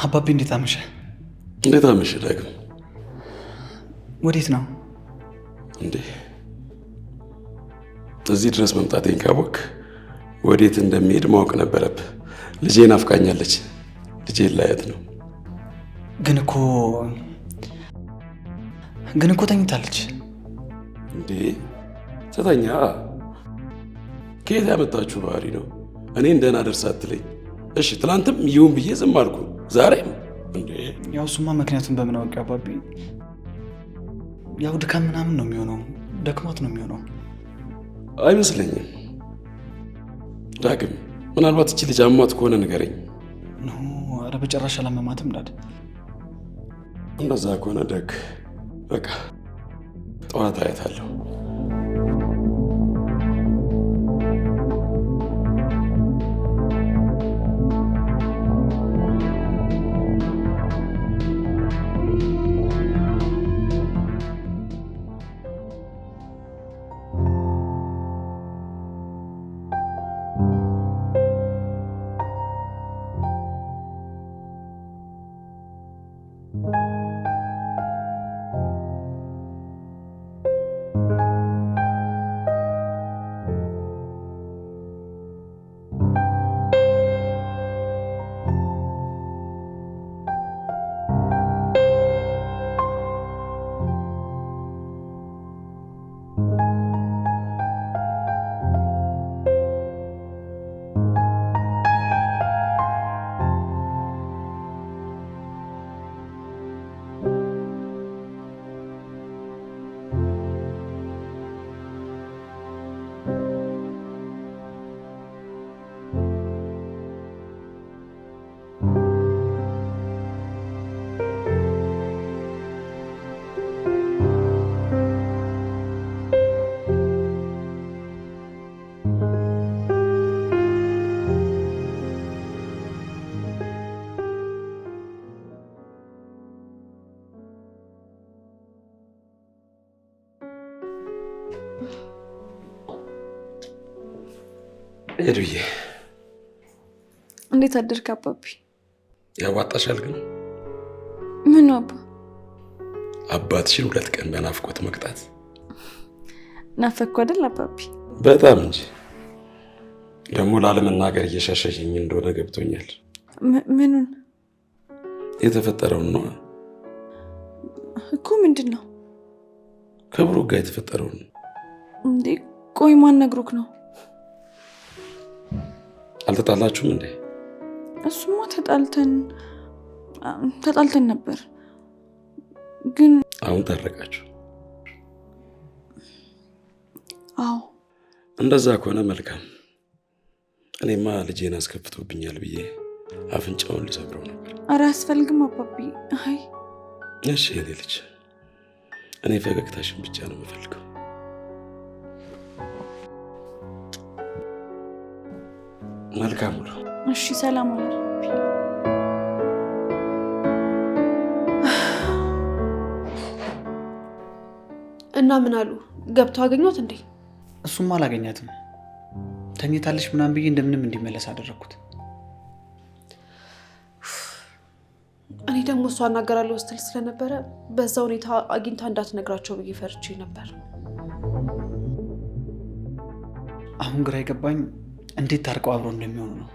አባቢ እንዴት አመሸ? እንዴት አመሸ ዳግም? ወዴት ነው እንዴ? እዚህ ድረስ መምጣቴን ካወቅ ወዴት እንደሚሄድ ማወቅ ነበረብህ። ልጄን አፍቃኛለች። ልጄን ላያት ነው። ግን እኮ ተኝታለች። እንዴ ተተኛ? ከየት ያመጣችሁ ባህሪ ነው? እኔን ደህና ደርሳ አትለኝ። እሺ ትላንትም ይሁን ብዬ ዝም አልኩ። ዛሬም እንዴ? ያው እሱማ ምክንያቱም በምን አውቄ አባቢ? ያው ድካም ምናምን ነው የሚሆነው። ደክሟት ነው የሚሆነው። አይመስለኝም ዳግም። ምናልባት እቺ ልጅ አሟት ከሆነ ንገረኝ። ኧረ በጭራሽ አላመማትም ዳድ። እንደዛ ከሆነ ደግ በቃ ጠዋት አያታለሁ። ሄዱዬ እንዴት አደርክ አባቢ? ያዋጣሻል ግን? ምን አባ? አባትሽን 2 ቀን በናፍቆት መቅጣት ናፈኩ አይደል አባቢ? በጣም እንጂ። ደግሞ ላለመናገር እየሸሸሽኝ እንደሆነ ገብቶኛል። ምኑን? የተፈጠረውን ነው እኮ። ምንድን ነው? ከብሩክ ጋር የተፈጠረውን እንዴ? ቆይ ማን ነግሮክ ነው? አልተጣላችሁም እንዴ? እሱማ ተጣልተን ነበር፣ ግን አሁን ታረቃችሁ? አዎ። እንደዛ ከሆነ መልካም። እኔማ ልጄን አስከፍቶብኛል ብዬ አፍንጫውን ልሰብረው ነበር። ኧረ አያስፈልግም አባቢ። አይ እሺ የኔ ልጅ፣ እኔ ፈገግታሽን ብቻ ነው የምፈልገው። መልካም ነው። እሺ ሰላም አለ። እና ምን አሉ? ገብተው አገኟት እንዴ? እሱም አላገኛትም። ተኝታለች ምናምን ብዬ እንደምንም እንዲመለስ አደረኩት። እኔ ደግሞ እሷ አናገራለሁ ስትል ስለነበረ በዛ ሁኔታ አግኝታ እንዳትነግራቸው ብዬ ፈርቼ ነበር። አሁን ግራ የገባኝ እንዴት ታርቀው አብረው እንደሚሆኑ ነው።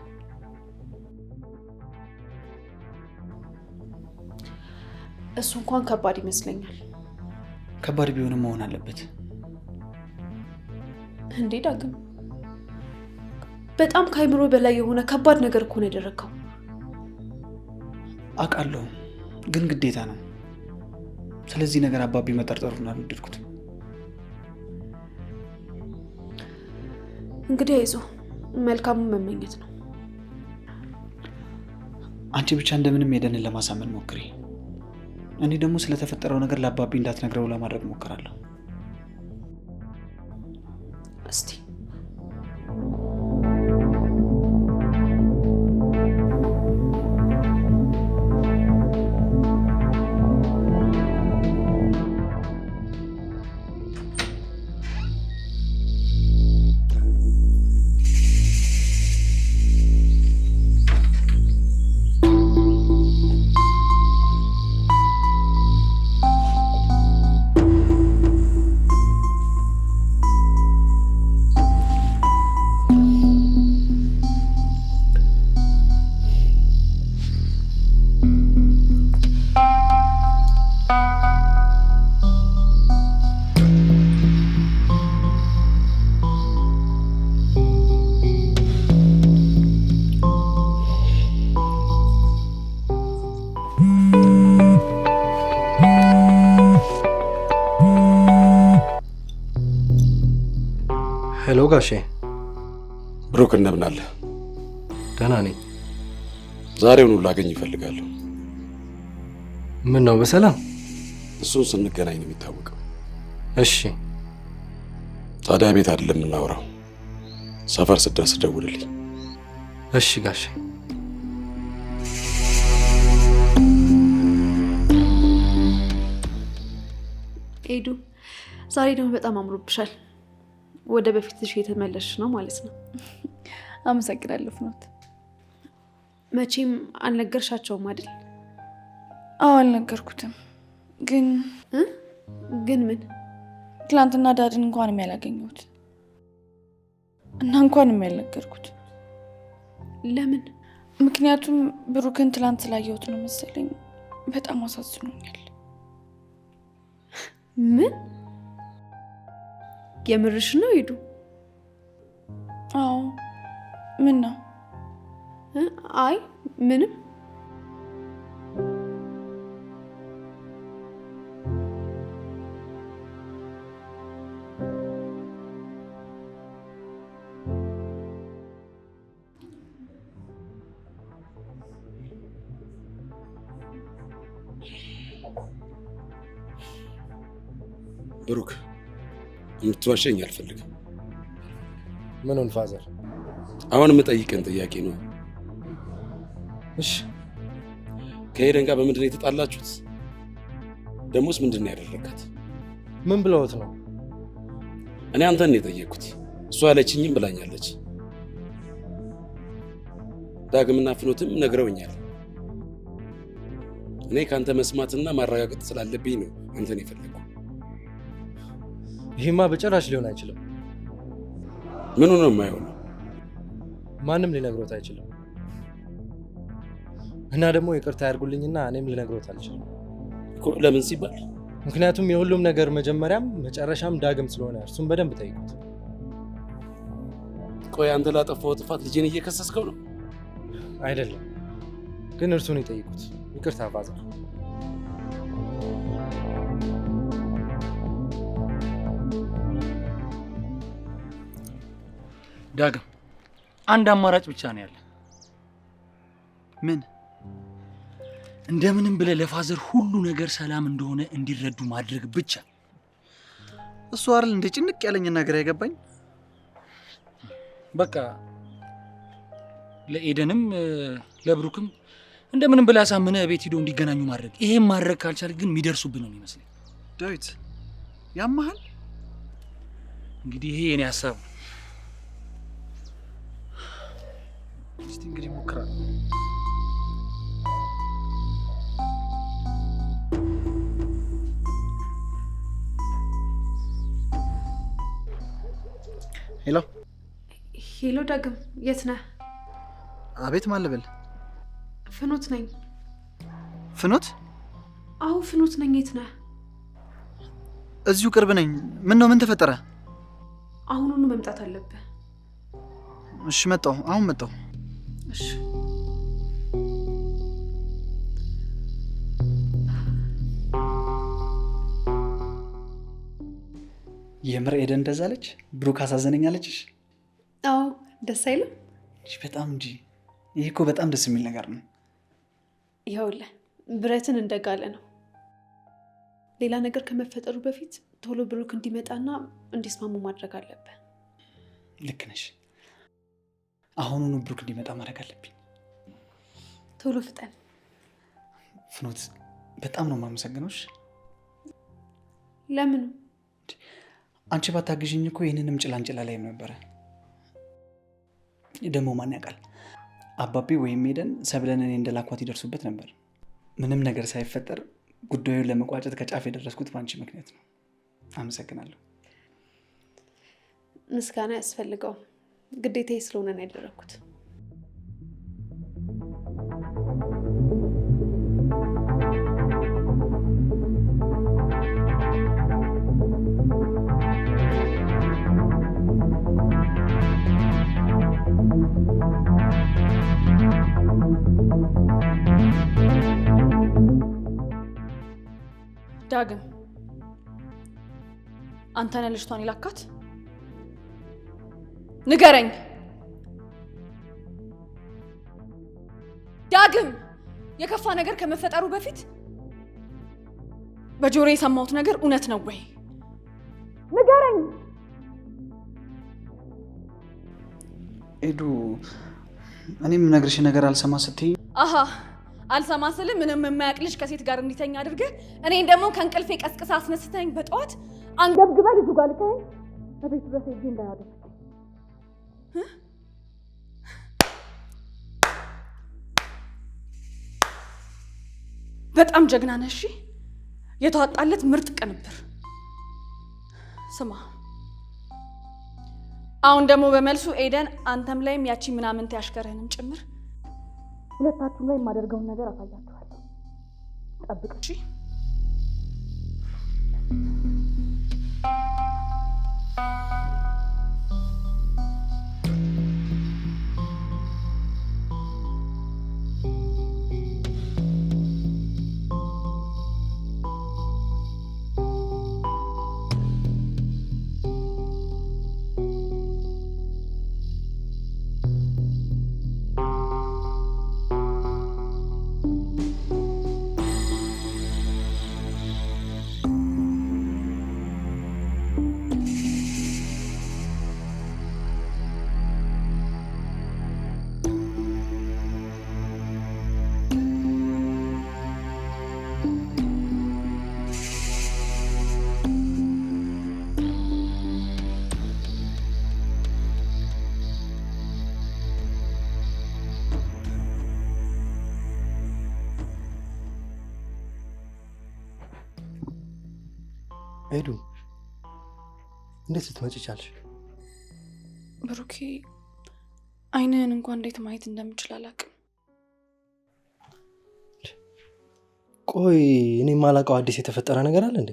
እሱ እንኳን ከባድ ይመስለኛል። ከባድ ቢሆንም መሆን አለበት እንዴ ዳግም? በጣም ከአይምሮ በላይ የሆነ ከባድ ነገር እኮ ነው ያደረከው። አውቃለሁ፣ ግን ግዴታ ነው። ስለዚህ ነገር አባቢ መጠርጠሩን አልወደድኩትም። እንግዲህ አይዞ፣ መልካሙን መመኘት ነው። አንቺ ብቻ እንደምንም ሄደንን ለማሳመን ሞክሪ። እኔ ደግሞ ስለተፈጠረው ነገር ለአባቢ እንዳትነግረው ለማድረግ ሞክራለሁ። እስቲ ሄሎ ጋሼ። ብሩክ እንደምን አለ? ደህና ነኝ። ዛሬውኑ ላገኝ እፈልጋለሁ። ምን ነው በሰላም? እሱን ስንገናኝ ነው የሚታወቀው። እሺ። ታዲያ ቤት አይደለም የምናወራው፣ ሰፈር ስትደርስ ደውልልኝ። እሺ ጋሼ። ኤዱ፣ ዛሬ ደግሞ በጣም አምሮብሻል። ወደ በፊትሽ የተመለስሽ ነው ማለት ነው። አመሰግናለሁ ፍኖት። መቼም አልነገርሻቸውም አይደል? አዎ አልነገርኩትም። ግን ምን? ትላንትና ዳድን እንኳን የሚያላገኘሁት እና እንኳን የሚያልነገርኩት። ለምን? ምክንያቱም ብሩክን ትላንት ስላየሁት ነው መሰለኝ። በጣም አሳዝኖኛል። ምን? የምርሽ ነው ሄዱ? አዎ። ምን ነው? አይ ምንም። ብሩክ የምትዋሸኝ አልፈልግም። ምኑን ፋዘር? አሁን የምጠይቀን ጥያቄ ነው። እሺ። ከሄደን ጋር በምንድን ነው የተጣላችሁት? ደሞስ ምንድን ነው ያደረጋት? ምን ብለውት ነው? እኔ አንተን ነው የጠየቅኩት። እሷ ያለችኝም ብላኛለች። ዳግምና ፍኖትም ነግረውኛል። እኔ ከአንተ መስማትና ማረጋገጥ ስላለብኝ ነው አንተን የፈለግኩ። ይሄማ በጭራሽ ሊሆን አይችልም። ምኑ ነው የማይሆነው? ማንም ሊነግሮት አይችልም። እና ደግሞ ይቅርታ ያድርጉልኝና እኔም ልነግሮት አልችልም እኮ። ለምን ሲባል? ምክንያቱም የሁሉም ነገር መጀመሪያም መጨረሻም ዳግም ስለሆነ እርሱን በደንብ ጠይቁት። ቆይ አንተ ላጠፋው ጥፋት ልጄን እየከሰስከው ነው? አይደለም፣ ግን እርሱን ይጠይቁት። ይቅርታ ፋዘር። ዳግም አንድ አማራጭ ብቻ ነው ያለ። ምን? እንደምንም ብለህ ለፋዘር ሁሉ ነገር ሰላም እንደሆነ እንዲረዱ ማድረግ ብቻ። እሱ አይደል እንደ ጭንቅ ያለኝ ነገር አይገባኝ። በቃ ለኤደንም ለብሩክም እንደምንም ብለህ አሳምነህ ቤት ሄዶ እንዲገናኙ ማድረግ። ይሄን ማድረግ ካልቻልክ ግን የሚደርሱብን ነው የሚመስለኝ። ዳዊት ያማሃል። እንግዲህ ይሄ የኔ ሀሳብ ነው። እስቲ እንግዲህ ሞክራለሁ። ሄሎ ሄሎ፣ ዳግም የት ነህ? አቤት፣ ማን ልበል? ፍኖት ነኝ። ፍኖት? አዎ ፍኖት ነኝ። የት ነህ? እዚሁ ቅርብ ነኝ። ምን ነው? ምን ተፈጠረ? አሁኑኑ መምጣት አለብህ። እሺ መጣሁ፣ አሁን መጣሁ። እሺ የምር ኤደን እንደዛ አለች? ብሩክ አሳዘነኛለችሽ? አዎ ደስ አይልም? በጣም እንጂ። ይህ እኮ በጣም ደስ የሚል ነገር ነው። ይኸውልህ ብረትን እንደጋለ ነው። ሌላ ነገር ከመፈጠሩ በፊት ቶሎ ብሩክ እንዲመጣና እንዲስማሙ ማድረግ አለብህ። ልክ ነሽ። አሁኑኑ ብሩክ እንዲመጣ ማድረግ አለብኝ። ቶሎ ፍጠን። ፍኖት በጣም ነው የማመሰግነውሽ። ለምኑ? አንቺ ባታግዥኝ እኮ ይህንንም ጭላንጭላ ላይም ነበረ። ደግሞ ማን ያውቃል አባቤ ወይም ኤደን ሰብለን እኔ እንደላኳት ይደርሱበት ነበር። ምንም ነገር ሳይፈጠር ጉዳዩን ለመቋጨት ከጫፍ የደረስኩት በአንቺ ምክንያት ነው። አመሰግናለሁ። ምስጋና ያስፈልገው፣ ግዴታዬ ስለሆነ ነው ያደረኩት። ዳግም አንተ ነህ ልጅቷን ይላካት? ንገረኝ ዳግም። የከፋ ነገር ከመፈጠሩ በፊት በጆሮ የሰማሁት ነገር እውነት ነው ወይ? ንገረኝ። ኤዱ እኔም ነግርሽ ነገር አልሰማ ስትይ አሃ አልሰማ ስል ምንም የማያውቅ ልጅ ከሴት ጋር እንዲተኛ አድርገህ እኔን ደግሞ ከእንቅልፌ ቀስቅሳ አስነስተኝ በጠዋት አንገብግበህ ልጁ ጋር ልከኸኝ በቤቱ ድረስ ሄጄ እንዳያደርግ በጣም ጀግና ነሽ። የተዋጣለት ምርጥ ቅንብር። ስማ አሁን ደግሞ በመልሱ ኤደን አንተም ላይም ያቺ ምናምን ያሽከረህንም ጭምር ሁለታችሁም ላይ የማደርገውን ነገር አሳያችኋለሁ። ጠብቅ እሺ? ኤዱ እንዴት ልትመጪ ቻልሽ? ብሩኬ አይንህን እንኳን እንዴት ማየት እንደምችል አላውቅም። ቆይ እኔ የማላውቀው አዲስ የተፈጠረ ነገር አለ እንዴ?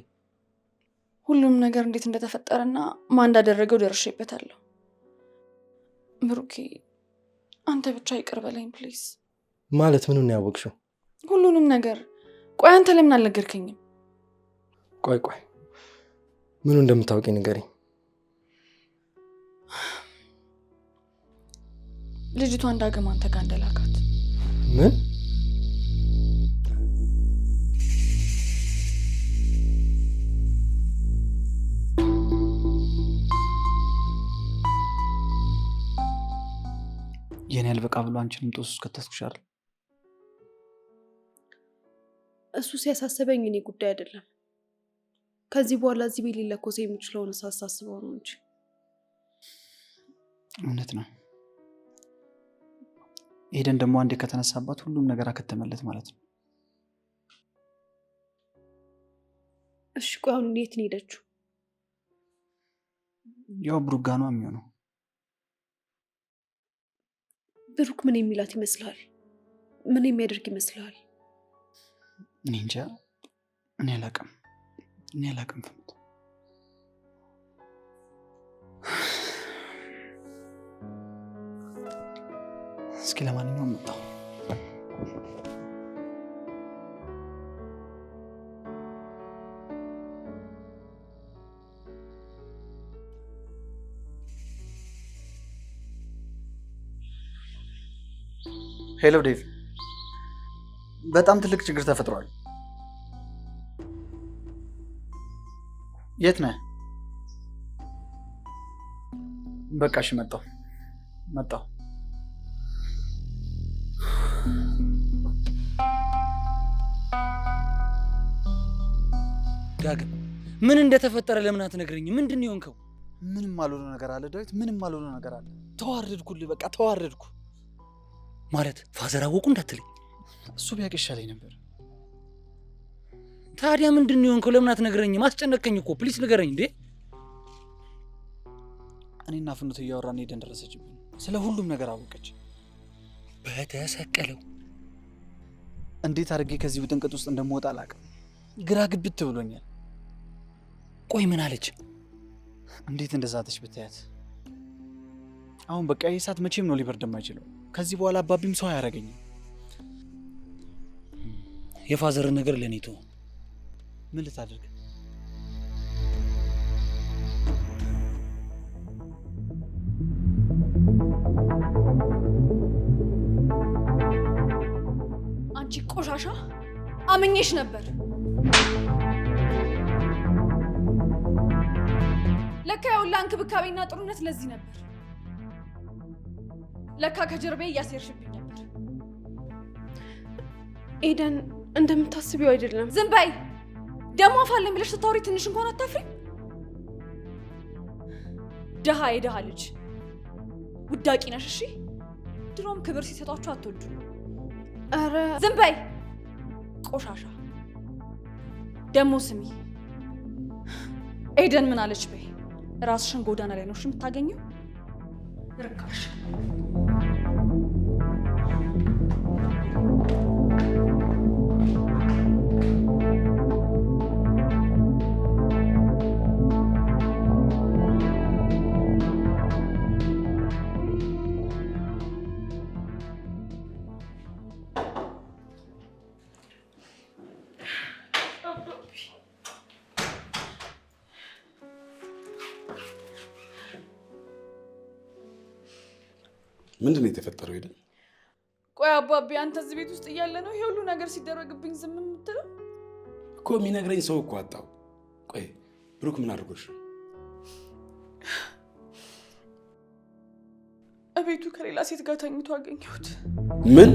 ሁሉም ነገር እንዴት እንደተፈጠረና ማን እንዳደረገው ደርሼበታለሁ። ብሩኬ አንተ ብቻ ይቅር በለኝ ፕሊዝ። ማለት ምኑን ነው ያወቅሽው? ሁሉንም ነገር። ቆይ አንተ ለምን አልነገርከኝም? ቆይ ምኑ እንደምታውቂ ንገሪኝ። ልጅቷን ዳግም አንተ ጋር እንደላካት። ምን? የኔ ያልበቃ ብሎ አንቺንም ጦስ ውስጥ ከተስኩሻል። እሱ ሲያሳስበኝ እኔ ጉዳይ አይደለም። ከዚህ በኋላ እዚህ ቤት ሊለኮስ የሚችለውን ሳሳስበው ነው እንጂ። እውነት ነው። ኤደን ደግሞ አንዴ ከተነሳባት ሁሉም ነገር አከተመለት ማለት ነው። እሺ ቆይ አሁን የት ነው ሄደችው? ያው ብሩክ ጋር ነው የሚሆነው። ብሩክ ምን የሚላት ይመስልሃል? ምን የሚያደርግ ይመስልሃል? እኔ እንጃ። እኔ አላውቅም። ፍኖት። እስኪ ለማንኛውም መጣሁ። ሄሎ ዴቭ፣ በጣም ትልቅ ችግር ተፈጥሯል። የት ነህ? በቃ እሺ፣ መጣሁ። ዳግም ምን እንደተፈጠረ ለምን አትነግረኝም? ምንድን ነው የሆንከው? ምንም አልሆነ ነገር አለ ዳዊት፣ ምንም አልሆነ ነገር አለ። ተዋረድኩልህ፣ በቃ ተዋረድኩ። ማለት ፋዘር አወቁ እንዳትለኝ። እሱ ቢያውቅ ይሻለኝ ነበር። ታዲያ ምንድን ነው የሆንከው? ለምን አትነግረኝም? አስጨነቀኝ እኮ ፕሊስ ንገረኝ እንዴ። እኔና ፍኑት እያወራን ሄደን ደረሰችብን። ስለ ሁሉም ነገር አወቀች። በተሰቀለው እንዴት አድርጌ ከዚህ ውጥንቅጥ ውስጥ እንደምወጣ አላውቅም። ግራ ግብት ብሎኛል። ቆይ ምን አለች? እንዴት እንደዛተች ብታያት። አሁን በቃ ይህ ሰዓት መቼም ነው ሊበርድ የማይችለው። ከዚህ በኋላ አባቢም ሰው አያደርገኝም። የፋዘርን ነገር ለኔ ተው። ምን ልታደርግ? አንቺ ቆሻሻ፣ አምኜሽ ነበር። ለካ ያውላ እንክብካቤና ጥሩነት ለዚህ ነበር። ለካ ከጀርቤ እያሴርሽብኝ ነበር። ኤደን እንደምታስቢው አይደለም። ዝም በይ። ደሞ አፋለኝ ብለሽ ስታወሪ ትንሽ እንኳን አታፍሪ? ደሃ የደሃ ልጅ ውዳቂ ነሽ። እሺ ድሮም ክብር ሲሰጧችሁ አትወዱ። አረ ዝም በይ ቆሻሻ። ደሞ ስሚ፣ ኤደን ምን አለች በይ። ራስሽን ጎዳና ላይ ነው የምታገኘው። ርካሽ ምንድን ነው የተፈጠረው? ሄደን ቆይ አባቢ፣ አንተ እዚህ ቤት ውስጥ እያለ ነው ይሄ ሁሉ ነገር ሲደረግብኝ ዝም የምትለው? እኮ የሚነግረኝ ሰው እኮ አጣው። ቆይ ብሩክ ምን አድርጎሽ ነው? እቤቱ ከሌላ ሴት ጋር ተኝቶ አገኘሁት። ምን?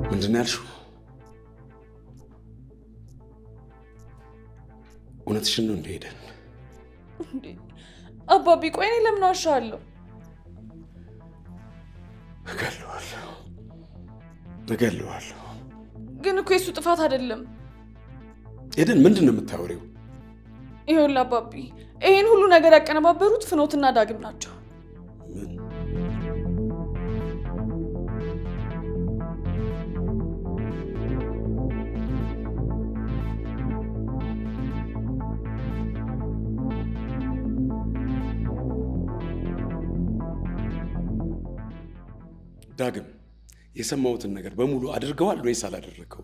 ምንድን ነው ያልሽው? እውነትሽን ነው? እንደሄደን እንዴ አባቢ፣ ቆይ እኔ ለምን ዋሻለሁ? እገለዋለሁ። ግን እኮ የሱ ጥፋት አይደለም። ኤደን ምንድን ነው የምታወሪው? ይኸውልህ አባቢ፣ ይሄን ሁሉ ነገር ያቀነባበሩት ፍኖትና ዳግም ናቸው። ምን? ዳግም የሰማሁትን ነገር በሙሉ አድርገዋል ወይስ አላደረገው?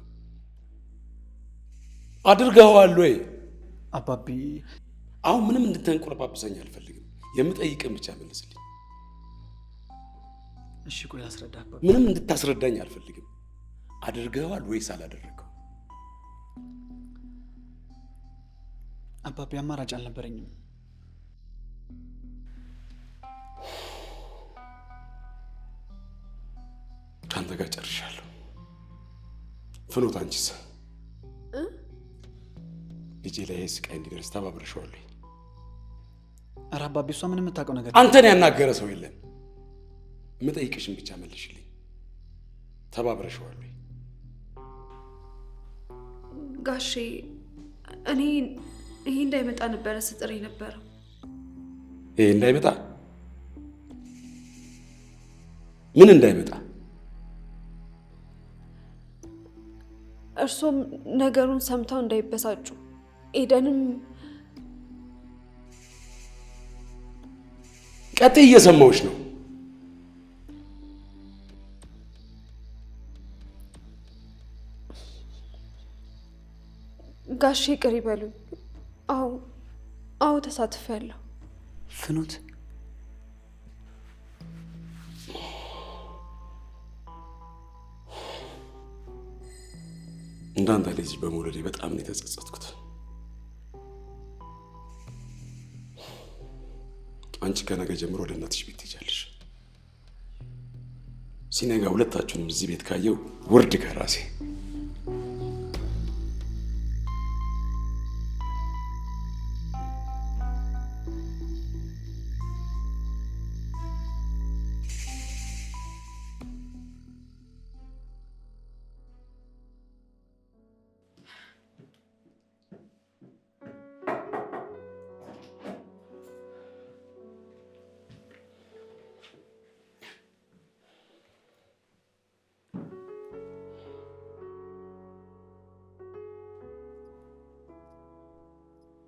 አድርገዋል ወይ? አባቢ አሁን ምንም እንድትንቆረጳጵሰኝ አልፈልግም። የምጠይቅን ብቻ መልስልኝ። እሺ ቆይ አስረዳ አባቢ። ምንም እንድታስረዳኝ አልፈልግም። አድርገዋል ወይስ አላደረገው? አባቢ አማራጭ አልነበረኝም። ከአንተ ጋር ጨርሻለሁ። ፍኖት አንቺስ? ልጄ ላይ ስቃይ እንዲደርስ ተባብረሽዋል? ኧረ አባቢ እሷ ምንም የምታውቀው ነገር አንተን ያናገረ ሰው የለም። የምጠይቅሽን ብቻ መልሽልኝ። ተባብረሽዋል? ጋሼ እኔ ይሄ እንዳይመጣ ነበረ ስጥር የነበረው። ይሄ እንዳይመጣ? ምን እንዳይመጣ? እርሶም ነገሩን ሰምተው እንዳይበሳጩ። ኤደንም ቀጥይ፣ እየሰማሁሽ ነው። ጋሼ ይቅር ይበሉኝ። አዎ ተሳትፌያለሁ። ፍኖት እንዳንተ ልጅ በመውለዴ በጣም ነው የተጸጸትኩት። አንቺ ከነገ ጀምሮ ወደ እናትሽ ቤት ትሄጃለሽ። ሲነጋ ሁለታችሁንም እዚህ ቤት ካየው ውርድ ከራሴ።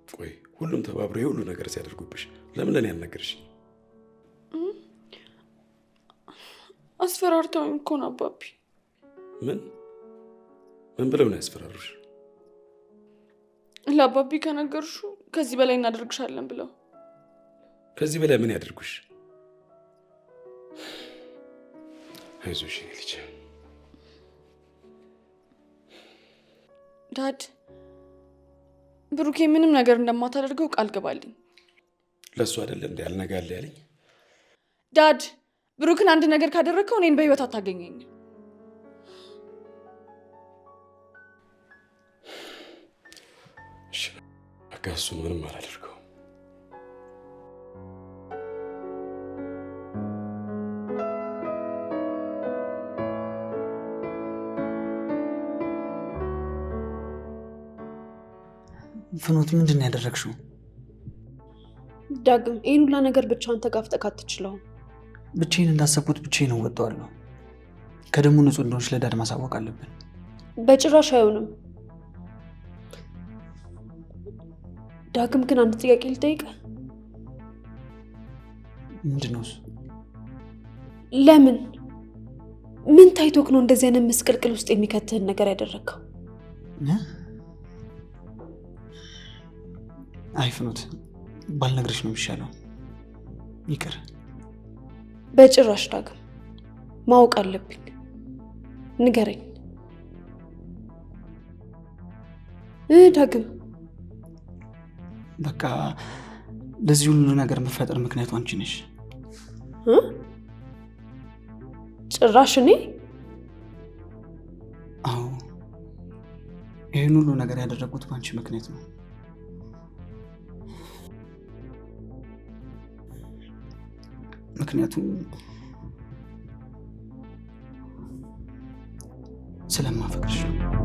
ቆይ ሁሉም ተባብሮ የሁሉ ነገር ሲያደርጉብሽ ለምን ለኔ ያልነገርሽ? አስፈራርተውኝ እኮ ነው አባቢ። ምን ብለው ነው ያስፈራሩሽ? ለአባቢ ከነገርሹ ከዚህ በላይ እናደርግሻለን ብለው። ከዚህ በላይ ምን ያደርጉሽ? አይዞሽ የኔ ልጅ። ዳድ ብሩኬ ምንም ነገር እንደማታደርገው ቃል ገባልኝ። ለሱ አይደለም እንዴ ያልነጋል ያለኝ? ዳድ ብሩክን አንድ ነገር ካደረግከው እኔን በህይወት አታገኘኝም። እሺ በቃ እሱን ምንም አላደርገው። ፍኖት ምንድን ነው ያደረግሽው? ዳግም ይህን ሁላ ነገር ብቻህን ተጋፍጠህ አትችለውም። ብቻዬን እንዳሰብኩት ብቻዬን እወጣዋለሁ። ከደሙ ንጹህ እንደሆንሽ ለዳድ ማሳወቅ አለብን። በጭራሽ አይሆንም። ዳግም ግን አንድ ጥያቄ ልጠይቅህ። ምንድን ነው እሱ? ለምን ምን ታይቶክ ነው እንደዚህ አይነት ምስቅልቅል ውስጥ የሚከትህን ነገር ያደረግከው? አይ ፍኖት ባልነግርሽ ነው የሚሻለው። ይቅር። በጭራሽ ዳግም ማወቅ አለብኝ። ንገረኝ ዳግም። በቃ ለዚህ ሁሉ ነገር መፈጠር ምክንያቱ አንቺ ነሽ። ጭራሽ እኔ? አዎ ይህን ሁሉ ነገር ያደረጉት በአንቺ ምክንያት ነው። ምክንያቱም ስለማፈቅርሽ ነው።